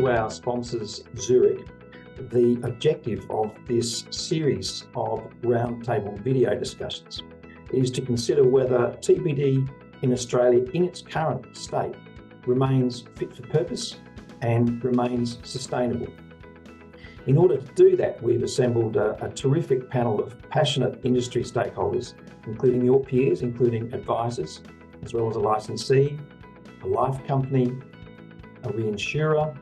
to our sponsors, Zurich, the objective of this series of roundtable video discussions is to consider whether TPD in Australia in its current state remains fit for purpose and remains sustainable. In order to do that, we've assembled a terrific panel of passionate industry stakeholders, including your peers, including advisors, as well as a licensee, a life company, a reinsurer,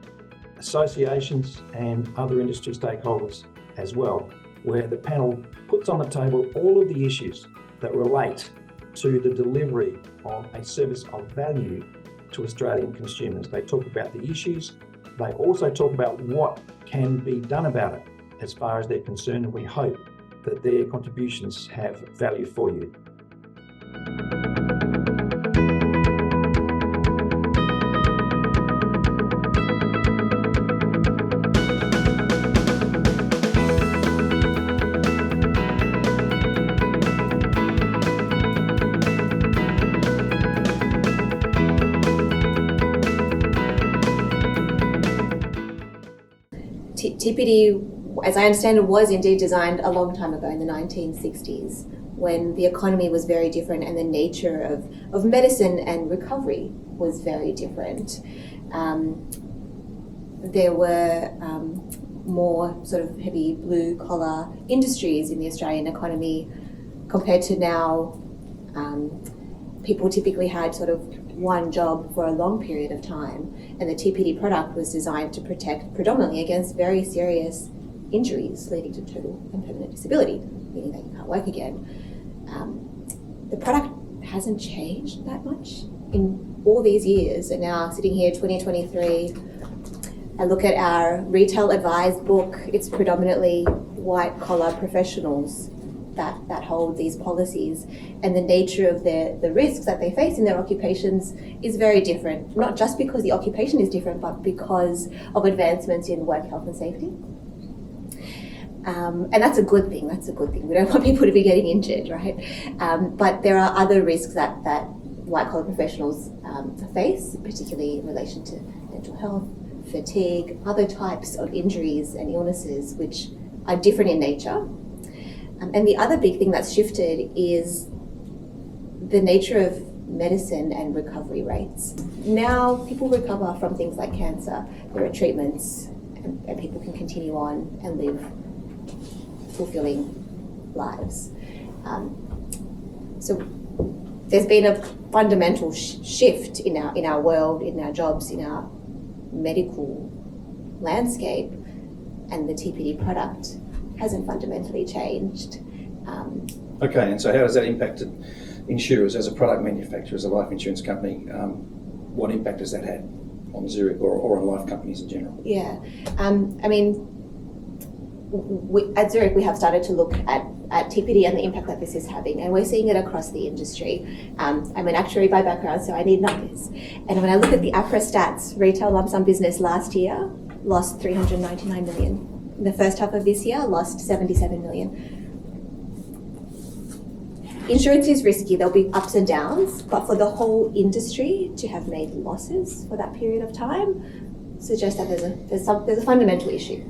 associations and other industry stakeholders as well, where the panel puts on the table all of the issues that relate to the delivery of a service of value to Australian consumers. They talk about the issues, they also talk about what can be done about it as far as they're concerned, and we hope that their contributions have value for you. TPD, as I understand it, was indeed designed a long time ago in the 1960s, when the economy was very different and the nature of medicine and recovery was very different. There were more sort of heavy blue collar industries in the Australian economy compared to now. People typically had sort of one job for a long period of time, and the TPD product was designed to protect predominantly against very serious injuries leading to total and permanent disability, meaning that you can't work again. The product hasn't changed that much in all these years, and now sitting here 2023, I look at our retail advised book. It's predominantly white collar professionals that hold these policies, and the nature of the risks that they face in their occupations is very different, not just because the occupation is different, but because of advancements in work health and safety. And that's a good thing. We don't want people to be getting injured, right? But there are other risks that white collar professionals face, particularly in relation to mental health, fatigue, other types of injuries and illnesses which are different in nature. And the other big thing that's shifted is the nature of medicine and recovery rates. Now people recover from things like cancer. There are treatments, and people can continue on and live fulfilling lives. So there's been a fundamental shift in our world, in our jobs, in our medical landscape, and the TPD product hasn't fundamentally changed. Okay, and so how does that impact insurers as a product manufacturer, as a life insurance company? What impact has that had on Zurich or on life companies in general? Yeah, at Zurich we have started to look at TPD and the impact that this is having, and we're seeing it across the industry. I'm an actuary by background, so I need numbers. And when I look at the APRA stats, retail lump sum business last year lost $399 million. In the first half of this year, lost $77 million. Insurance is risky, there'll be ups and downs, but for the whole industry to have made losses for that period of time suggests that there's a fundamental issue.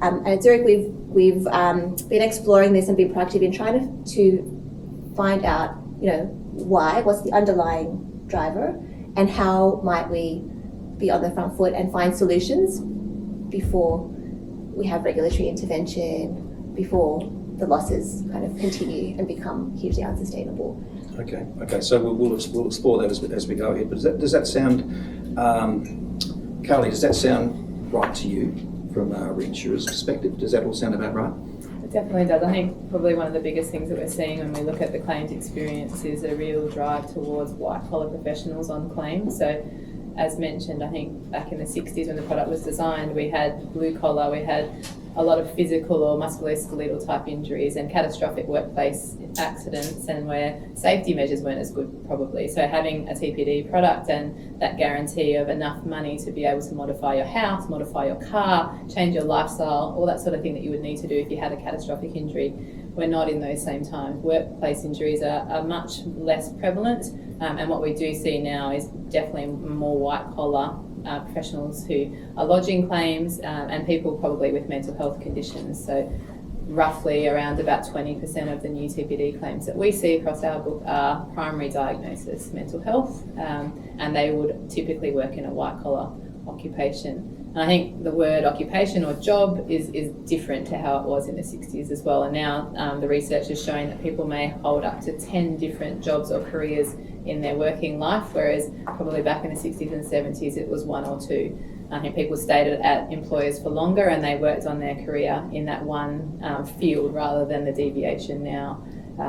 And at Zurich, we've been exploring this and been proactive in trying to find out, why, what's the underlying driver, and how might we be on the front foot and find solutions before we have regulatory intervention, before the losses kind of continue and become hugely unsustainable. Okay. So we'll explore that as we go ahead. But does that sound, Carly? Does that sound right to you from a reinsurer's perspective? Does that all sound about right? It definitely does. I think probably one of the biggest things that we're seeing when we look at the claims experience is a real drive towards white collar professionals on claims. So, as mentioned, I think back in the 60s when the product was designed, we had blue collar, we had a lot of physical or musculoskeletal type injuries and catastrophic workplace accidents, and where safety measures weren't as good probably. So having a TPD product and that guarantee of enough money to be able to modify your house, modify your car, change your lifestyle, all that sort of thing that you would need to do if you had a catastrophic injury, we're not in those same times. Workplace injuries are much less prevalent, and what we do see now is definitely more white collar professionals who are lodging claims and people probably with mental health conditions. So roughly around about 20% of the new TPD claims that we see across our book are primary diagnosis mental health, and they would typically work in a white-collar occupation. And I think the word occupation or job is different to how it was in the 60s as well. And now the research is showing that people may hold up to 10 different jobs or careers in their working life, whereas probably back in the 60s and 70s it was one or two. I think people stayed at employers for longer and they worked on their career in that one field rather than the deviation now.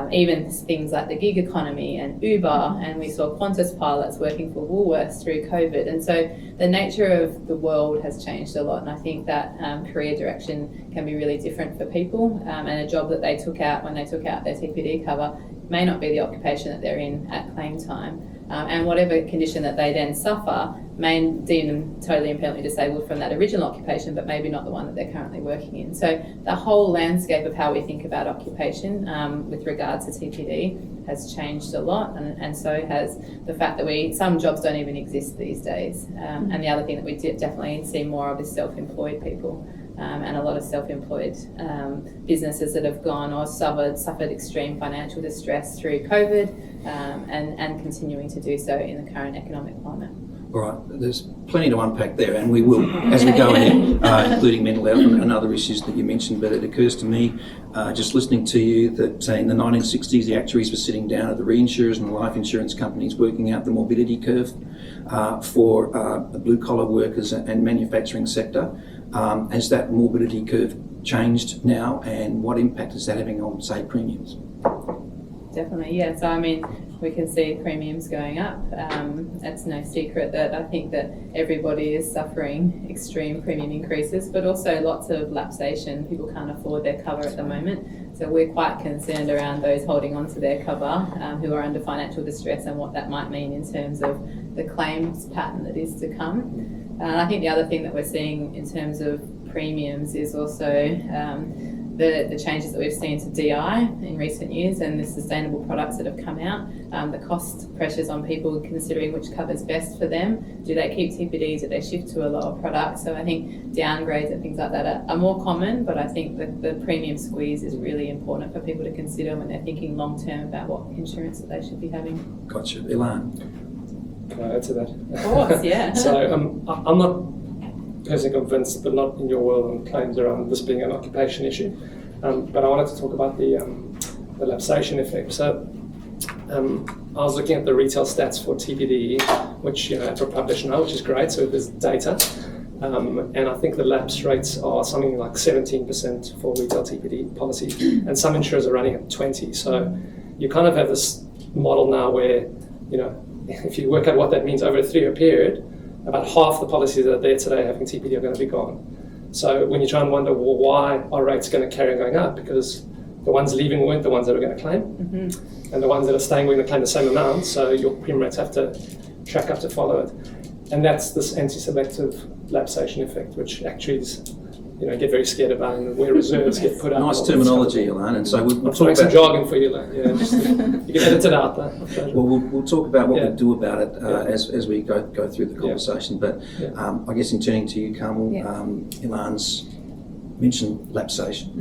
Even things like the gig economy and Uber, and we saw Qantas pilots working for Woolworths through COVID. And so the nature of the world has changed a lot, and I think that career direction can be really different for people, and a job that they took out when they took out their TPD cover may not be the occupation that they're in at claim time. And whatever condition that they then suffer may deem them totally and permanently disabled from that original occupation, but maybe not the one that they're currently working in. So the whole landscape of how we think about occupation with regards to TPD has changed a lot, and so has the fact that some jobs don't even exist these days. And the other thing that we definitely see more of is self-employed people. And a lot of self-employed businesses that have gone or suffered extreme financial distress through COVID and continuing to do so in the current economic climate. All right, there's plenty to unpack there, and we will as we go ahead, including mental health and other issues that you mentioned. But it occurs to me, just listening to you, that in the 1960s the actuaries were sitting down at the reinsurers and the life insurance companies working out the morbidity curve for the blue-collar workers and manufacturing sector. Has that morbidity curve changed now, and what impact is that having on, say, premiums? Definitely, yeah. So I mean, we can see premiums going up. It's no secret that I think that everybody is suffering extreme premium increases, but also lots of lapsation. People can't afford their cover at the moment. So we're quite concerned around those holding on to their cover who are under financial distress and what that might mean in terms of the claims pattern that is to come. And I think the other thing that we're seeing in terms of premiums is also the changes that we've seen to DI in recent years and the sustainable products that have come out, the cost pressures on people considering which cover's best for them. Do they keep TPD? Do they shift to a lower product? So I think downgrades and things like that are more common, but I think that the premium squeeze is really important for people to consider when they're thinking long term about what insurance that they should be having. Gotcha. Ilan? Can I add to that? Of course, yeah. So I'm not personally convinced, but not in your world, on claims around this being an occupation issue. But I wanted to talk about the lapsation effect. So I was looking at the retail stats for TPD, which are published now, which is great. So there's data, and I think the lapse rates are something like 17% for retail TPD policies, and some insurers are running at 20%. So you kind of have this model now where if you work out what that means over a 3-year period, about half the policies that are there today having TPD are going to be gone. So when you try and wonder, well, why are rates going to carry on going up? Because the ones leaving weren't the ones that were going to claim, and the ones that are staying were going to claim the same amount, so your premium rates have to track up to follow it. And that's this anti-selective lapsation effect, which actuaries get very scared about, and where reserves get put up. Nice terminology, Ilan. And so we'll talk about some jargon for you, just you can edit it out there. Well, we'll talk about what we do about it as we go through the conversation. But I guess in turning to you, Carmel, Ilan's mentioned lapsation,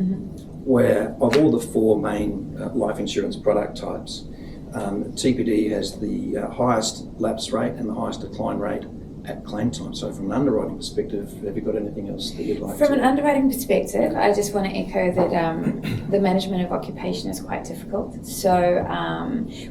where of all the 4 main life insurance product types, TPD has the highest lapse rate and the highest decline rate at claim time. So from an underwriting perspective, have you got anything else that you'd like to? From an underwriting perspective, I just want to echo that the management of occupation is quite difficult. So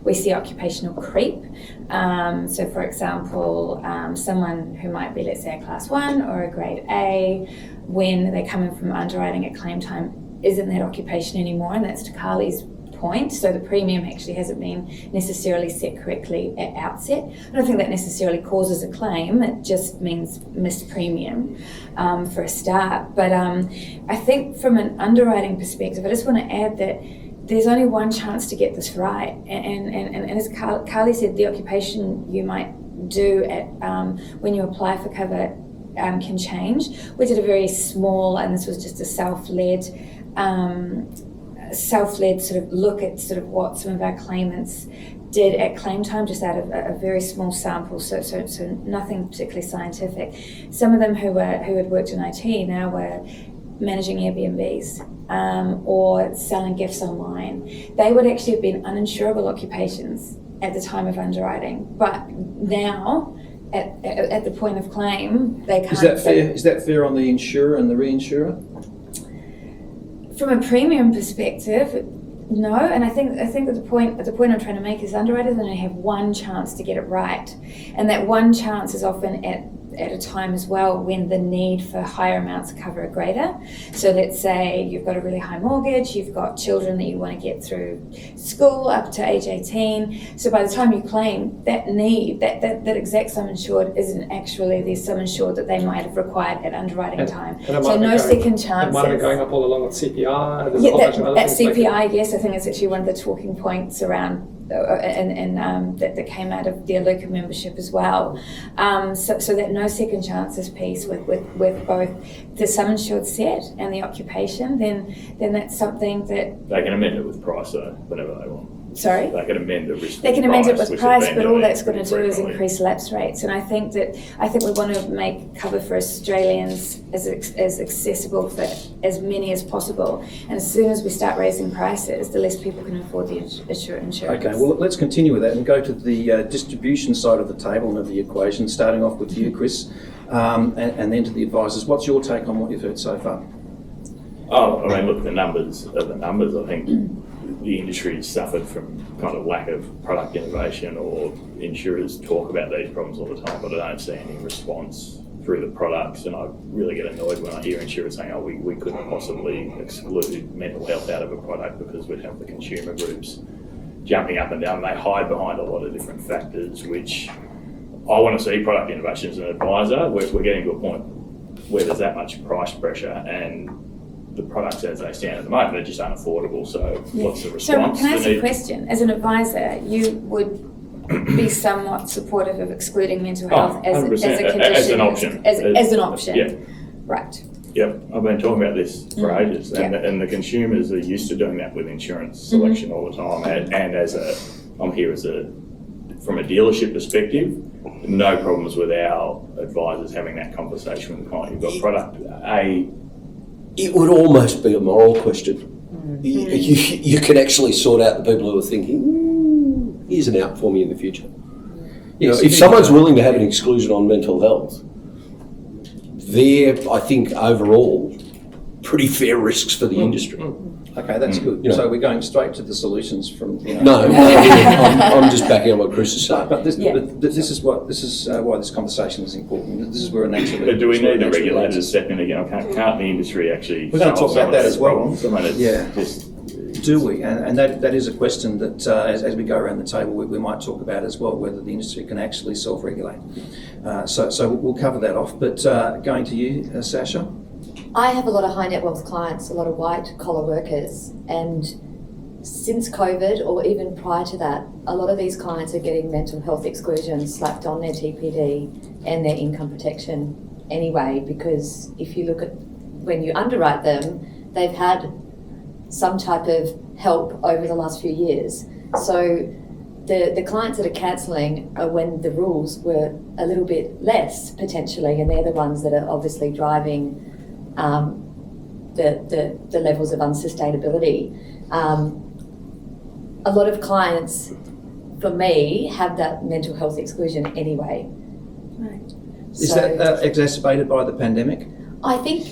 we see occupational creep. So for example, someone who might be, let's say, a class 1 or a grade A, when they come in from underwriting at claim time, isn't that occupation anymore, and that's to Carly's point. So the premium actually hasn't been necessarily set correctly at outset. I don't think that necessarily causes a claim. It just means missed premium for a start. But I think from an underwriting perspective, I just want to add that there's only one chance to get this right. And as Carly said, the occupation you might do at when you apply for cover can change. We did a very small, and this was just a self-led sort of look at sort of what some of our claimants did at claim time, just out of a very small sample, so nothing particularly scientific. Some of them who had worked in IT now were managing Airbnbs or selling gifts online. They would actually have been uninsurable occupations at the time of underwriting, but now at the point of claim they can't. Is that fair on the insurer and the reinsurer? From a premium perspective, no, and I think that the point I'm trying to make is underwriters only have one chance to get it right, and that one chance is often at a time as well when the need for higher amounts of cover are greater. So let's say you've got a really high mortgage, you've got children that you want to get through school up to age 18. So by the time you claim, that need, that exact sum insured isn't actually the sum insured that they might have required at underwriting time. So no second chances. It might have been going up all along with CPI. There's Yeah, a whole bunch of other at things CPI, yes, I think it's actually one of the talking points around that came out of the Aluka membership as well. So that no second chances piece with both the sum insured set and the occupation, then that's something that they can amend it with price though, whenever they want. Sorry? They can amend the risk. They can amend it with which price, they've been but all doing that's going to do pretty is frequently. increase lapse rates. And I think we want to make cover for Australians as accessible for as many as possible. And as soon as we start raising prices, the less people can afford the insurance. Okay, well, let's continue with that and go to the distribution side of the table and of the equation, starting off with you, Chris, and then to the advisors. What's your take on what you've heard so far? Oh, I mean, look, the numbers are the numbers. I think the industry has suffered from kind of lack of product innovation, or insurers talk about these problems all the time, but I don't see any response through the products. And I really get annoyed when I hear insurers saying, oh, we couldn't possibly exclude mental health out of a product because we'd have the consumer groups jumping up and down. They hide behind a lot of different factors, which I want to see product innovation as an advisor. We're getting to a point where there's that much price pressure, and the products as they stand at the moment are just unaffordable. So what's the response? So can I ask a question? As an advisor, you would be somewhat supportive of excluding mental health as a condition, as an option. As an option. Yeah. Right. Yep, I've been talking about this for ages, and the consumers are used to doing that with insurance selection all the time. And I'm here from a dealership perspective, no problems with our advisors having that conversation with the client. You've got product A. It would almost be a moral question. You could actually sort out the people who are thinking, here's an out for me in the future. If someone's willing to have an exclusion on mental health, they're, I think, overall, pretty fair risks for the industry. Okay, that's good. So we're going straight to the solutions from. No, I'm just backing up what Chris is saying. But this is why this conversation is important. This is where a natural. But do we need the regulators to step in again? Can't the industry actually? We're going to talk about that as well. Just do we? And that is a question that, as we go around the table, we might talk about as well, whether the industry can actually self-regulate. So we'll cover that off. But going to you, Sasha. I have a lot of high net wealth clients, a lot of white collar workers, and since COVID, or even prior to that, a lot of these clients are getting mental health exclusions slapped on their TPD and their income protection anyway, because if you look at when you underwrite them, they've had some type of help over the last few years. So the clients that are cancelling are when the rules were a little bit less potentially, and they're the ones that are obviously driving the levels of unsustainability. A lot of clients, for me, have that mental health exclusion anyway. Right. Is that exacerbated by the pandemic? I think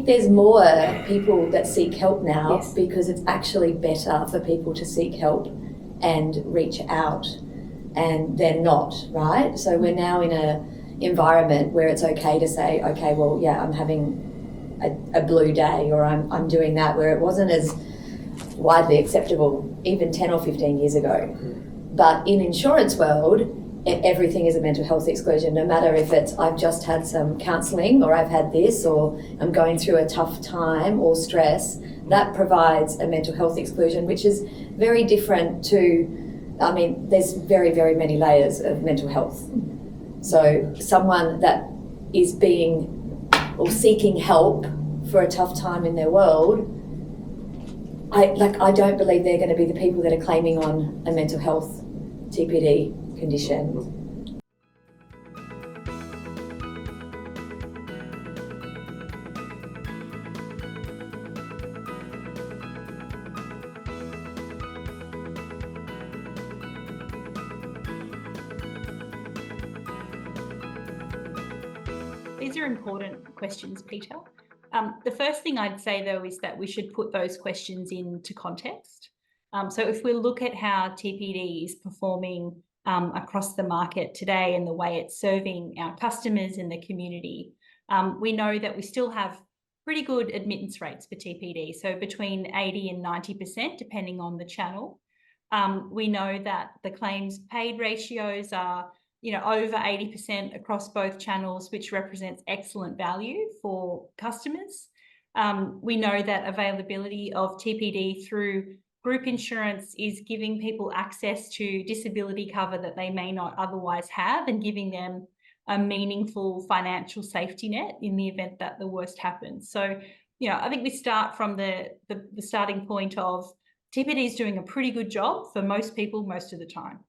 there's more people that seek help now because it's actually better for people to seek help and reach out, and they're not, right? So we're now in a environment where it's okay to say, okay, well, yeah, I'm having a blue day, or I'm doing that, where it wasn't as widely acceptable even 10 or 15 years ago. But in insurance world, everything is a mental health exclusion, no matter if it's I've just had some counselling, or I've had this, or I'm going through a tough time or stress. That provides a mental health exclusion, which is very different to, I mean, there's very, very many layers of mental health. So someone that is being or seeking help for a tough time in their world, I don't believe they're going to be the people that are claiming on a mental health TPD condition. These are important questions, Peter. The first thing I'd say, though, is that we should put those questions into context. So if we look at how TPD is performing across the market today and the way it's serving our customers in the community, we know that we still have pretty good admittance rates for TPD, so between 80 and 90%, depending on the channel. We know that the claims paid ratios are over 80% across both channels, which represents excellent value for customers. We know that availability of TPD through group insurance is giving people access to disability cover that they may not otherwise have, and giving them a meaningful financial safety net in the event that the worst happens. So, I think we start from the starting point of TPD is doing a pretty good job for most people most of the time.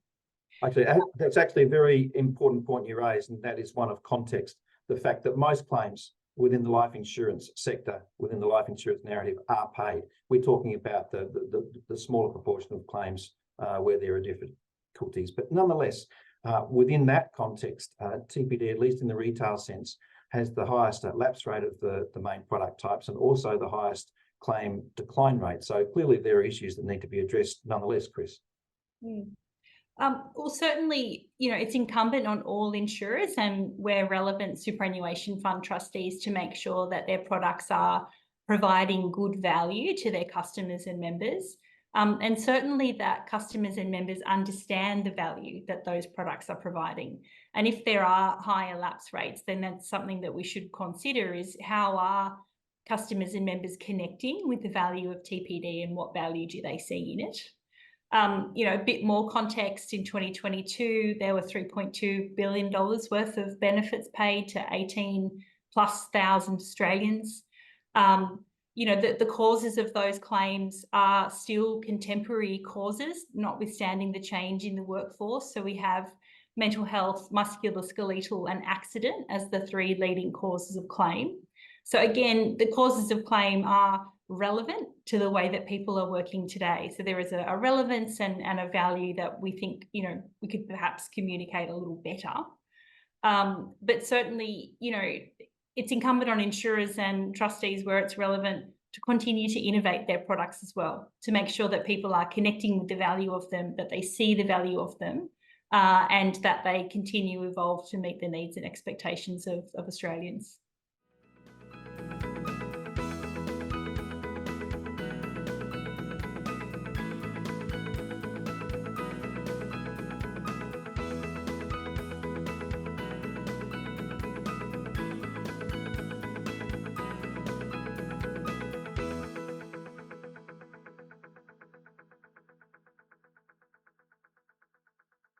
Actually, that's actually a very important point you raised, and that is one of context. The fact that most claims within the life insurance sector, within the life insurance narrative, are paid. We're talking about the smaller proportion of claims where there are difficulties. But nonetheless, within that context, TPD, at least in the retail sense, has the highest lapse rate of the main product types, and also the highest claim decline rate. So clearly there are issues that need to be addressed nonetheless, Chris. Well, certainly, it's incumbent on all insurers and where relevant superannuation fund trustees to make sure that their products are providing good value to their customers and members. And certainly that customers and members understand the value that those products are providing. And if there are higher lapse rates, then that's something that we should consider, is how are customers and members connecting with the value of TPD and what value do they see in it? A bit more context, in 2022, there were $3.2 billion worth of benefits paid to 18,000+ Australians. The causes of those claims are still contemporary causes, notwithstanding the change in the workforce. So we have mental health, musculoskeletal, and accident as the three leading causes of claim. So again, the causes of claim are relevant to the way that people are working today. So there is a relevance and a value that we think, we could perhaps communicate a little better. But certainly, it's incumbent on insurers and trustees where it's relevant to continue to innovate their products as well, to make sure that people are connecting with the value of them, that they see the value of them, and that they continue to evolve to meet the needs and expectations of Australians.